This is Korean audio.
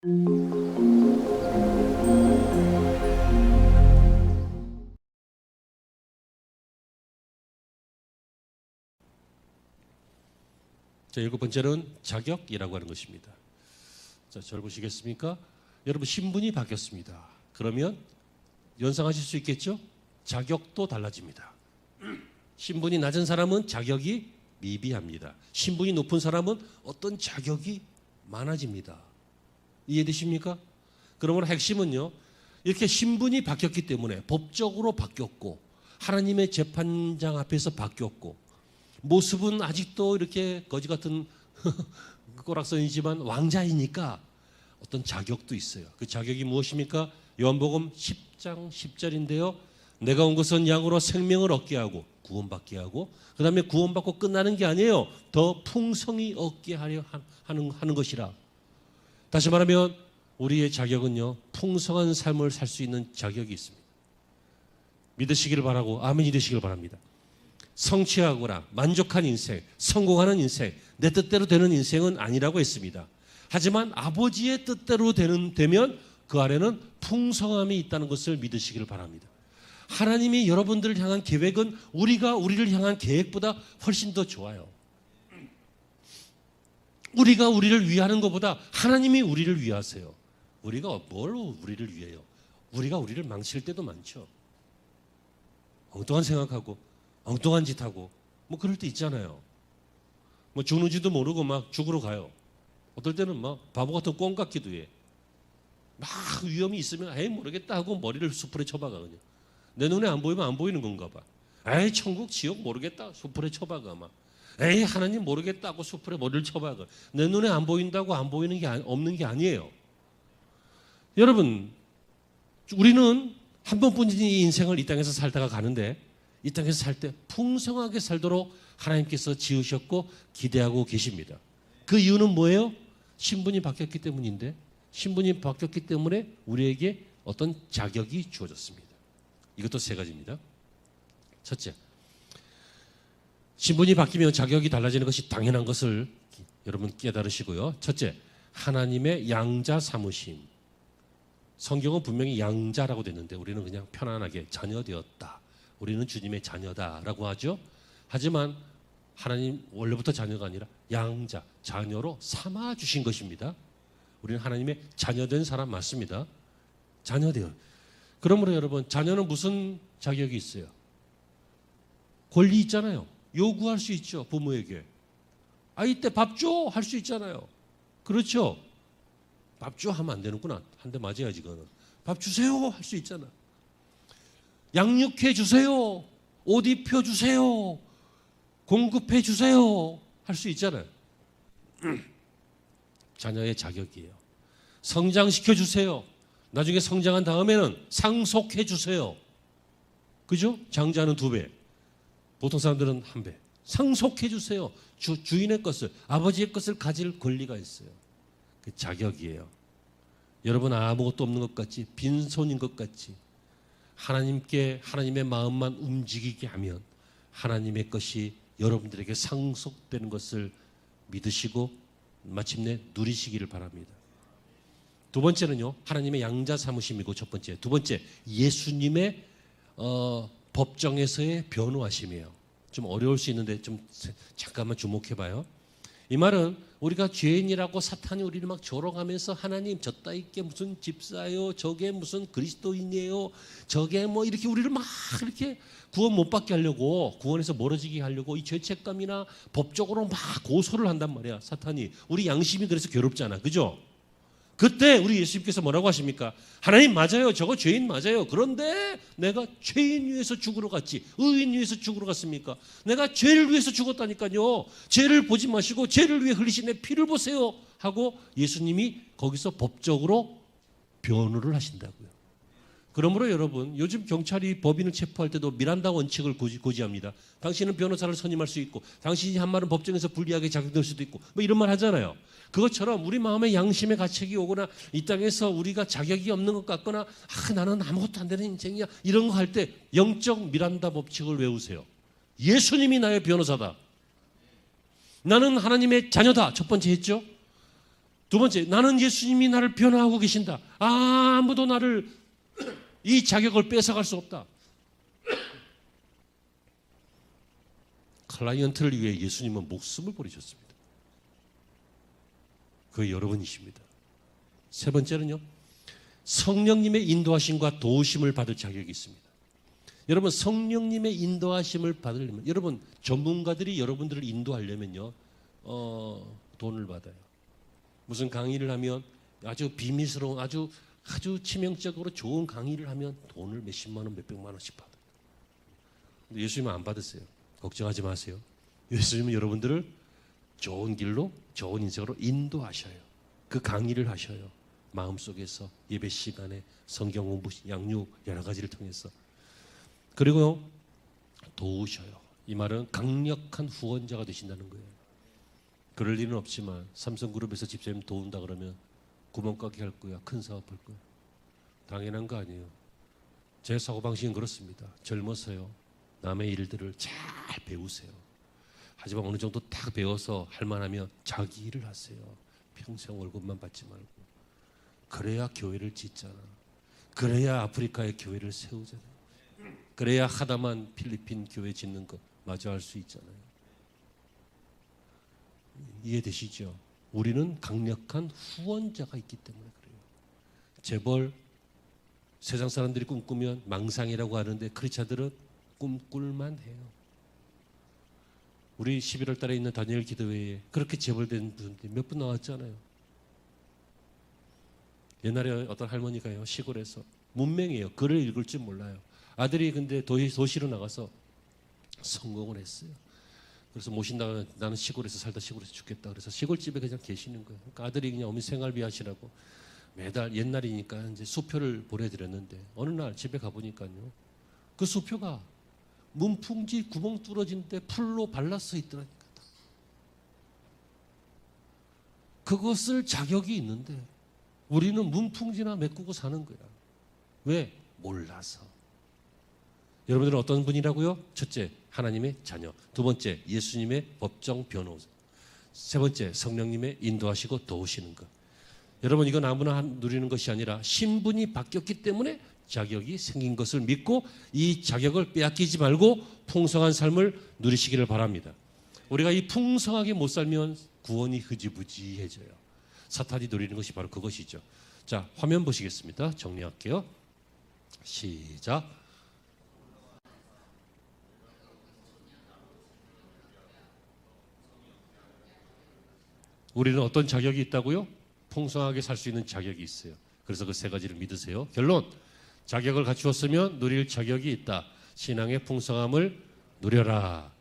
자, 7번째는 자격이라고 하는 것입니다. 자, 저를 보시겠습니까? 여러분, 신분이 바뀌었습니다. 그러면 연상하실 수 있겠죠? 자격도 달라집니다. 신분이 낮은 사람은 자격이 미비합니다. 신분이 높은 사람은 어떤 자격이 많아집니다. 이해되십니까? 그러므로 핵심은요, 이렇게 신분이 바뀌었기 때문에 법적으로 바뀌었고 하나님의 재판장 앞에서 바뀌었고 모습은 아직도 이렇게 거지 같은 꼬락선이지만 왕자이니까 어떤 자격도 있어요. 그 자격이 무엇입니까? 요한복음 10장 10절인데요. 내가 온 것은 양으로 생명을 얻게 하고 구원받게 하고 그 다음에 구원받고 끝나는 게 아니에요. 더 풍성히 얻게 하려 하는 것이라. 다시 말하면 우리의 자격은요, 풍성한 삶을 살 수 있는 자격이 있습니다. 믿으시기를 바라고 아멘이 되시기를 바랍니다. 성취하거나 만족한 인생, 성공하는 인생, 내 뜻대로 되는 인생은 아니라고 했습니다. 하지만 아버지의 뜻대로 되면 그 안에는 풍성함이 있다는 것을 믿으시기를 바랍니다. 하나님이 여러분들을 향한 계획은 우리가 우리를 향한 계획보다 훨씬 더 좋아요. 우리가 우리를 위하는 것보다 하나님이 우리를 위하세요. 우리가 뭘로 우리를 위해요? 우리가 우리를 망칠 때도 많죠. 엉뚱한 생각하고 엉뚱한 짓하고 뭐 그럴 때 있잖아요. 뭐 죽는지도 모르고 막 죽으러 가요. 어떨 때는 막 바보 같은 꽁 같기도 해. 막 위험이 있으면 에이 모르겠다 하고 머리를 수풀에 쳐박아. 그냥 내 눈에 안 보이면 안 보이는 건가 봐. 에이 천국 지옥 모르겠다 수풀에 쳐박아. 막 에이 하나님 모르겠다 하고 수풀에 머리를 쳐박아. 내 눈에 안 보인다고 안 보이는 게 없는 게 아니에요. 여러분, 우리는 한 번뿐인 이 인생을 이 땅에서 살다가 가는데 이 땅에서 살 때 풍성하게 살도록 하나님께서 지으셨고 기대하고 계십니다. 그 이유는 뭐예요? 신분이 바뀌었기 때문인데, 신분이 바뀌었기 때문에 우리에게 어떤 자격이 주어졌습니다. 이것도 세 가지입니다. 첫째, 신분이 바뀌면 자격이 달라지는 것이 당연한 것을 여러분 깨달으시고요. 첫째, 하나님의 양자 삼으심. 성경은 분명히 양자라고 됐는데 우리는 그냥 편안하게 자녀되었다. 우리는 주님의 자녀다라고 하죠. 하지만 하나님 원래부터 자녀가 아니라 양자, 자녀로 삼아 주신 것입니다. 우리는 하나님의 자녀된 사람 맞습니다. 자녀돼요. 그러므로 여러분, 자녀는 무슨 자격이 있어요? 권리 있잖아요. 요구할 수 있죠. 부모에게. 아이 때 밥 줘 할 수 있잖아요. 그렇죠? 밥 줘 하면 안 되는구나. 한 대 맞아야지 그거는. 밥 주세요 할 수 있잖아. 양육해 주세요. 옷 입혀 주세요. 공급해 주세요 할 수 있잖아요. 자녀의 자격이에요. 성장시켜 주세요. 나중에 성장한 다음에는 상속해 주세요. 그죠? 장자는 2배, 보통 사람들은 1배. 상속해 주세요. 주인의 것을, 아버지의 것을 가질 권리가 있어요. 그 자격이에요. 여러분 아무것도 없는 것 같이, 빈손인 것 같이 하나님께 하나님의 마음만 움직이게 하면 하나님의 것이 여러분들에게 상속되는 것을 믿으시고 마침내 누리시기를 바랍니다. 두 번째는요, 하나님의 양자 삼으심이고 첫 번째. 두 번째, 예수님의 법정에서의 변호하심이에요. 좀 어려울 수 있는데 좀 잠깐만 주목해 봐요. 이 말은 우리가 죄인이라고 사탄이 우리를 막 조롱하면서 하나님 저 따위께 무슨 집사요, 저게 무슨 그리스도인이에요, 저게 뭐 이렇게 우리를 막 이렇게 구원 못 받게 하려고, 구원에서 멀어지게 하려고 이 죄책감이나 법적으로 막 고소를 한단 말이야. 사탄이. 우리 양심이 그래서 괴롭잖아. 그죠? 그때 우리 예수님께서 뭐라고 하십니까? 하나님 맞아요. 저거 죄인 맞아요. 그런데 내가 죄인 위해서 죽으러 갔지. 의인 위해서 죽으러 갔습니까? 내가 죄를 위해서 죽었다니까요. 죄를 보지 마시고 죄를 위해 흘리신 내 피를 보세요 하고 예수님이 거기서 법적으로 변호를 하신다고요. 그러므로 여러분, 요즘 경찰이 법인을 체포할 때도 미란다 원칙을 고지합니다. 당신은 변호사를 선임할 수 있고, 당신이 한 말은 법정에서 불리하게 작용될 수도 있고, 뭐 이런 말 하잖아요. 그것처럼 우리 마음에 양심의 가책이 오거나 이 땅에서 우리가 자격이 없는 것 같거나 나는 아무것도 안 되는 인생이야 이런 거 할 때 영적 미란다 법칙을 외우세요. 예수님이 나의 변호사다. 나는 하나님의 자녀다. 첫 번째 했죠. 두 번째, 나는 예수님이 나를 변화하고 계신다. 아무도 나를 이 자격을 뺏어갈 수 없다. 클라이언트를 위해 예수님은 목숨을 버리셨습니다. 그 여러분이십니다. 세 번째는요, 성령님의 인도하심과 도우심을 받을 자격이 있습니다. 여러분, 성령님의 인도하심을 받으려면, 여러분 전문가들이 여러분들을 인도하려면요, 돈을 받아요. 무슨 강의를 하면 아주 비밀스러운 아주 치명적으로 좋은 강의를 하면 돈을 몇십만 원, 몇백만 원씩 받아요. 근데 예수님은 안 받으세요. 걱정하지 마세요. 예수님은 여러분들을 좋은 길로, 좋은 인생으로 인도하셔요. 그 강의를 하셔요. 마음속에서, 예배 시간에, 성경 공부, 양육 여러 가지를 통해서. 그리고 도우셔요. 이 말은 강력한 후원자가 되신다는 거예요. 그럴 일은 없지만 삼성그룹에서 집사님 도운다 그러면 구멍가게 할 거야, 큰 사업할 거야. 당연한 거 아니에요. 제 사고방식은 그렇습니다. 젊어서요, 남의 일들을 잘 배우세요. 하지만 어느 정도 딱 배워서 할만하면 자기 일을 하세요. 평생 월급만 받지 말고. 그래야 교회를 짓잖아. 그래야 아프리카의 교회를 세우잖아요. 그래야 하다만 필리핀 교회 짓는 거 마저 할 수 있잖아요. 이해되시죠? 우리는 강력한 후원자가 있기 때문에 그래요. 재벌, 세상 사람들이 꿈꾸면 망상이라고 하는데 크리스찬들은 꿈꿀만 해요. 우리 11월 달에 있는 다니엘 기도회에 그렇게 재벌된 분들이 몇 분 나왔잖아요. 옛날에 어떤 할머니가요, 시골에서 문맹이에요. 글을 읽을 줄 몰라요. 아들이 근데 도시로 나가서 성공을 했어요. 그래서 모신다가 나는 시골에서 살다 시골에서 죽겠다. 그래서 시골집에 그냥 계시는 거예요. 그러니까 아들이 그냥 어머니 생활비 하시라고 매달, 옛날이니까 이제 수표를 보내드렸는데 어느 날 집에 가보니까요, 그 수표가 문풍지 구멍 뚫어진데 풀로 발라서 있더라니까. 그것을 자격이 있는데 우리는 문풍지나 메꾸고 사는 거야. 왜? 몰라서. 여러분들은 어떤 분이라고요? 첫째, 하나님의 자녀. 두 번째, 예수님의 법정 변호사. 세 번째, 성령님의 인도하시고 도우시는 것. 여러분, 이건 아무나 누리는 것이 아니라 신분이 바뀌었기 때문에 자격이 생긴 것을 믿고 이 자격을 빼앗기지 말고 풍성한 삶을 누리시기를 바랍니다. 우리가 이 풍성하게 못 살면 구원이 흐지부지해져요. 사탄이 누리는 것이 바로 그것이죠. 자, 화면 보시겠습니다. 정리할게요. 시작. 우리는 어떤 자격이 있다고요? 풍성하게 살 수 있는 자격이 있어요. 그래서 그 세 가지를 믿으세요. 결론, 자격을 갖추었으면 누릴 자격이 있다. 신앙의 풍성함을 누려라.